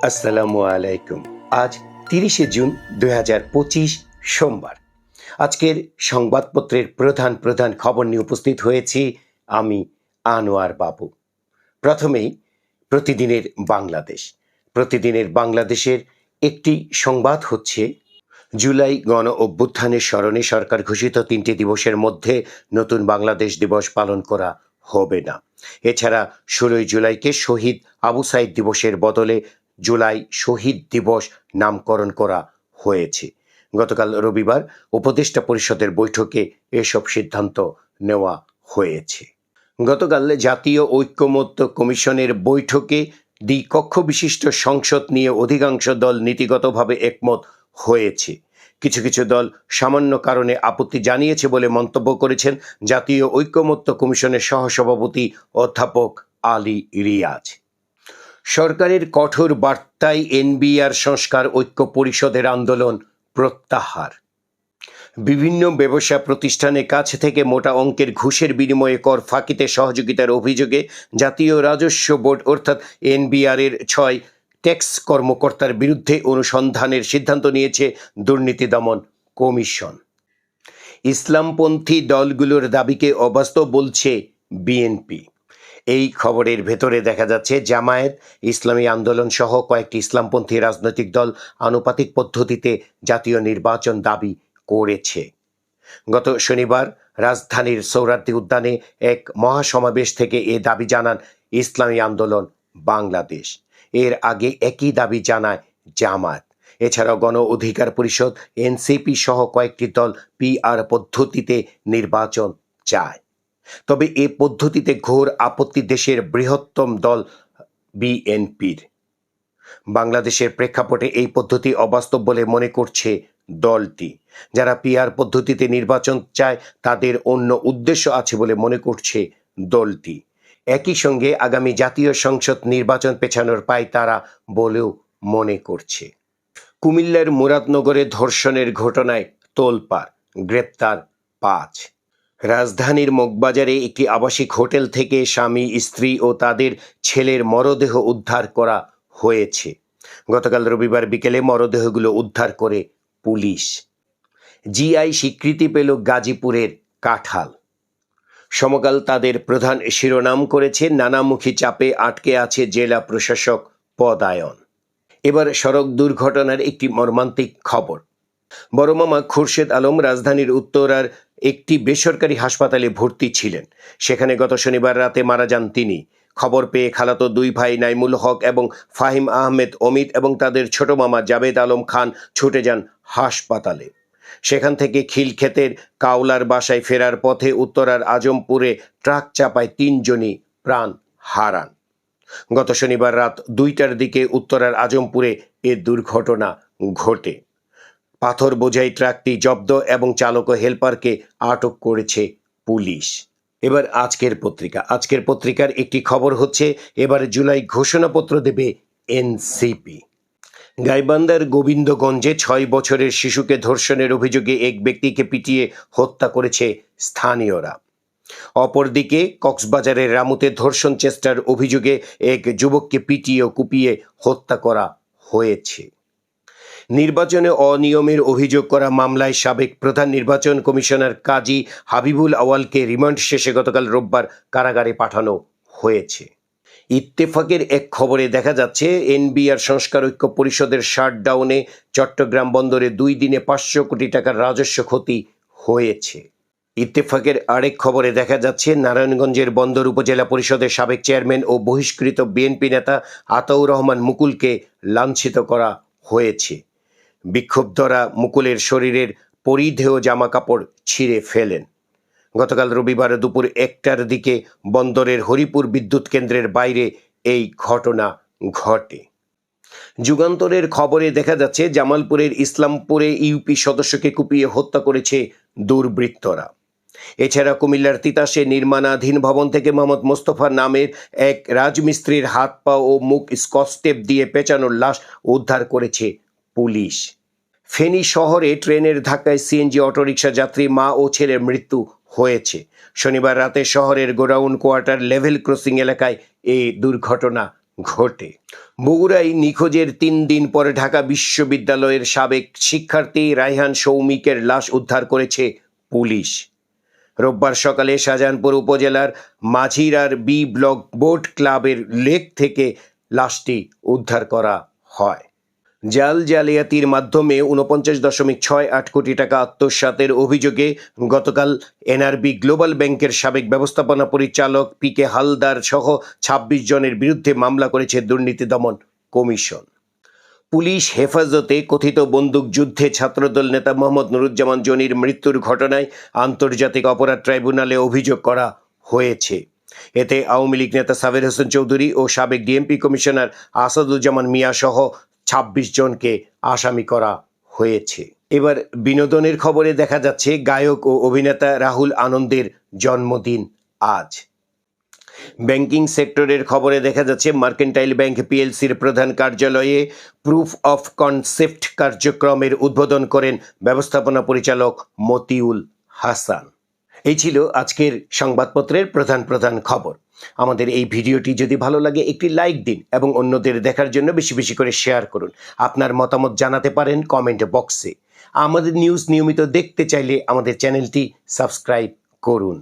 আসসালামু আলাইকুম। আজ ৩০শে জুন ২০২৫ সোমবার। আজকের সংবাদপত্রের প্রধান প্রধান খবর নিয়ে উপস্থিত হয়েছি আমি আনোয়ার বাবু। প্রথমেই প্রতিদিনের বাংলাদেশ। প্রতিদিনের বাংলাদেশের একটি সংবাদ হচ্ছে, জুলাই গণ অভ্যুত্থানের স্মরণে সরকার ঘোষিত ৩টি দিবসের মধ্যে নতুন বাংলাদেশ দিবস পালন করা হবে না। এছাড়া ১৬ই জুলাইকে শহীদ আবু সাইদ দিবসের বদলে জুলাই শহীদ দিবস নামকরণ করা হয়েছে। গতকাল রবিবার উপদেষ্টা পরিষদের বৈঠকে এসব সিদ্ধান্ত নেওয়া হয়েছে। গতকাল জাতীয় ঐক্যমত্য কমিশনের বৈঠকে দ্বিকক্ষ বিশিষ্ট সংসদ নিয়ে অধিকাংশ দল নীতিগতভাবে একমত হয়েছে। কিছু কিছু দল সামান্য কারণে আপত্তি জানিয়েছে বলে মন্তব্য করেছেন জাতীয় ঐক্যমত্য কমিশনের সহসভাপতি অধ্যাপক আলী রিয়াজ। সরকারের কঠোর বার্তায় এনবিআর সংস্কার ঐক্য পরিষদের আন্দোলন প্রত্যাহার। বিভিন্ন ব্যবসা প্রতিষ্ঠানের কাছ থেকে মোটা অঙ্কের ঘুষের বিনিময়ে কর ফাঁকিতে সহযোগিতার অভিযোগে জাতীয় রাজস্ব বোর্ড অর্থাৎ এনবিআরের ৬ ট্যাক্স কর্মকর্তার বিরুদ্ধে অনুসন্ধানের সিদ্ধান্ত নিয়েছে দুর্নীতি দমন কমিশন। ইসলামপন্থী দলগুলোর দাবিকে অবাস্তব বলছে বিএনপি। এই খবরের ভেতরে দেখা যাচ্ছে জামায়াত ইসলামী আন্দোলন সহ কয়েকটি ইসলামপন্থী রাজনৈতিক দল আনুপাতিক পদ্ধতিতে জাতীয় নির্বাচন দাবি করেছে। গত শনিবার রাজধানীর সোহরাওয়ার্দী উদ্যানে এক মহাসমাবেশ থেকে এ দাবি জানান ইসলামী আন্দোলন বাংলাদেশ। এর আগে একই দাবি জানায় জামায়াত। এছাড়াও গণ অধিকার পরিষদ, এনসিপি সহ কয়েকটি দল পিআর পদ্ধতিতে নির্বাচন চায়। তবে এ পদ্ধতিতে ঘোর আপত্তি দেশের বৃহত্তম দল বিএনপির। বাংলাদেশের প্রেক্ষাপটে এই পদ্ধতি অবাস্তব বলে মনে করছে দলটি। যারা পিআর পদ্ধতিতে নির্বাচন চায় তাদের অন্য উদ্দেশ্য আছে বলে মনে করছে দলটি। একই সঙ্গে আগামী জাতীয় সংসদ নির্বাচন পেছানোর পায় তারা বলেও মনে করছে। কুমিল্লার মুরাদনগরে ধর্ষণের ঘটনায় তোলপাড়, গ্রেপ্তার ৫। রাজধানীর মগবাজারে একটি আবাসিক হোটেল থেকে স্বামী, স্ত্রী ও তাদের ছেলের মরদেহ উদ্ধার করা হয়েছে। গতকাল রবিবার বিকেলে মরদেহগুলো উদ্ধার করে পুলিশ। জিআই স্বীকৃতি পেল গাজীপুরের কাঁঠাল। সমকাল তাদের প্রধান শিরোনাম করেছে, নানামুখী চাপে আটকে আছে জেলা প্রশাসক পদায়ন। এবার সড়ক দুর্ঘটনার একটি মর্মান্তিক খবর। বড় মামা খুরশেদ আলম রাজধানীর উত্তরার একটি বেসরকারি হাসপাতালে ভর্তি ছিলেন। সেখানে গত শনিবার রাতে মারা যান তিনি। খবর পেয়ে খালাতো দুই ভাই নাইমুল হক এবং ফাহিম আহমেদ অমিত এবং তাদের ছোট মামা জাবেদ আলম খান ছুটে যান হাসপাতালে। সেখান থেকে খিলক্ষেতের কাওলার বাসায় ফেরার পথে উত্তরার আজমপুরে ট্রাক চাপায় ৩ জনই প্রাণ হারান। গত শনিবার রাত ২টার দিকে উত্তরার আজমপুরে এ দুর্ঘটনা ঘটে। পাথর বোঝাই ট্রাকটি জব্দ এবং চালক ও হেলপারকে আটক করেছে পুলিশ। এবার আজকের পত্রিকার একটি খবর হচ্ছে, এবার জুলাই ঘোষণাপত্র দেবে এনসিপি। গাইবান্ধার গোবিন্দগঞ্জে ৬ বছরের শিশুকে ধর্ষণের অভিযোগে এক ব্যক্তিকে পিটিয়ে হত্যা করেছে স্থানীয়রা। অপরদিকে কক্সবাজারের রামুতে ধর্ষণ চেষ্টার অভিযোগে এক যুবককে পিটিয়ে কুপিয়ে হত্যা করা হয়েছে। নির্বাচনে অনিয়মের অভিযোগ করা মামলায় সাবেক প্রধান নির্বাচন কমিশনার কাজী হাবিবুল আওয়ালকে রিমান্ড শেষে গতকাল রোববার কারাগারে পাঠানো হয়েছে। ইত্তেফাকের এক খবরে দেখা যাচ্ছে, এনবিআর সংস্কার ঐক্য পরিষদের শাটডাউনে চট্টগ্রাম বন্দরে 2 দিনে 500 কোটি টাকার রাজস্ব ক্ষতি হয়েছে। ইত্তেফাকের আরেক খবরে দেখা যাচ্ছে, নারায়ণগঞ্জের বন্দর উপজেলা পরিষদের সাবেক চেয়ারম্যান ও বহিষ্কৃত বিএনপি নেতা আতাউর রহমান মুকুলকে লাঞ্ছিত করা হয়েছে। বিক্ষুব্ধরা মুকুলের শরীরের পরিধেয় জামা কাপড় ছিঁড়ে ফেলেন। গতকাল রবিবার দুপুর 1টার দিকে বন্দরের হরিপুর বিদ্যুৎ কেন্দ্রের বাইরে এই ঘটনা ঘটে। যুগান্তরের খবরে দেখা যাচ্ছে, জামালপুরের ইসলামপুরে ইউপি সদস্যকে কুপিয়ে হত্যা করেছে দুর্বৃত্তরা। এছাড়া কুমিল্লার তিতাসে নির্মাণাধীন ভবন থেকে মোহাম্মদ মোস্তফা নামের এক রাজমিস্ত্রির হাত পা ও মুখ স্কচ টেপ দিয়ে পেঁচানোর লাশ উদ্ধার করেছে পুলিশ। ফেনী শহরে ট্রেনের ধাক্কায় সিএনজি অটোরিকশা যাত্রী মা ও ছেলের মৃত্যু হয়েছে। শনিবার রাতে শহরের গোডাউন কোয়ার্টার লেভেল ক্রসিং এলাকায় এই দুর্ঘটনা ঘটে। বগুড়ায় নিখোঁজের 3 দিন পরে ঢাকা বিশ্ববিদ্যালয়ের সাবেক শিক্ষার্থী রায়হান সৌমিকের লাশ উদ্ধার করেছে পুলিশ। রোববার সকালে শাহজাহানপুর উপজেলার মাঝিরার বি ব্লক বোট ক্লাবের লেক থেকে লাশটি উদ্ধার করা হয়। জালিয়াতির মাধ্যমে 49.68 কোটি টাকা আত্মসাতের অভিযোগে গতকাল এনআরবি গ্লোবাল ব্যাংকের সাবেক ব্যবস্থাপনা পরিচালক পিকে হালদার সহ 26 জনের বিরুদ্ধে মামলা করেছে দুর্নীতি দমন কমিশন। পুলিশ হেফাজতে কথিত বন্দুক যুদ্ধে ছাত্রদল নেতা মোহাম্মদ নুরুজ্জামান জনির মৃত্যুর ঘটনায় আন্তর্জাতিক অপরাধ ট্রাইব্যুনালে অভিযোগ করা হয়েছে। এতে আওয়ামী লীগ নেতা সাবের হোসেন চৌধুরী ও সাবেক ডিএমপি কমিশনার আসাদুজ্জামান মিয়া সহ 26 জনকে আসামি করা হয়েছে। এবার বিনোদনের খবরে দেখা যাচ্ছে গায়ক ও অভিনেতা রাহুল আনন্দের জন্মদিন আজ। ব্যাংকিং সেক্টরের খবরে দেখা যাচ্ছে মার্কেন্টাইল ব্যাংক পিএলসির প্রধান কার্যালয়ে প্রুফ অফ কনসেপ্ট কার্যক্রমের উদ্বোধন করেন ব্যবস্থাপনা পরিচালক মতিউল হাসান। এই ছিল আজকের সংবাদপত্রের প্রধান খবর। আমাদের এই ভিডিওটি যদি ভালো লাগে একটি লাইক দিন এবং অন্যদের দেখার জন্য বেশি বেশি করে শেয়ার করুন। আপনার মতামত জানাতে পারেন কমেন্ট বক্সে। আমাদের নিউজ নিয়মিত দেখতে চাইলে আমাদের চ্যানেলটি সাবস্ক্রাইব করুন।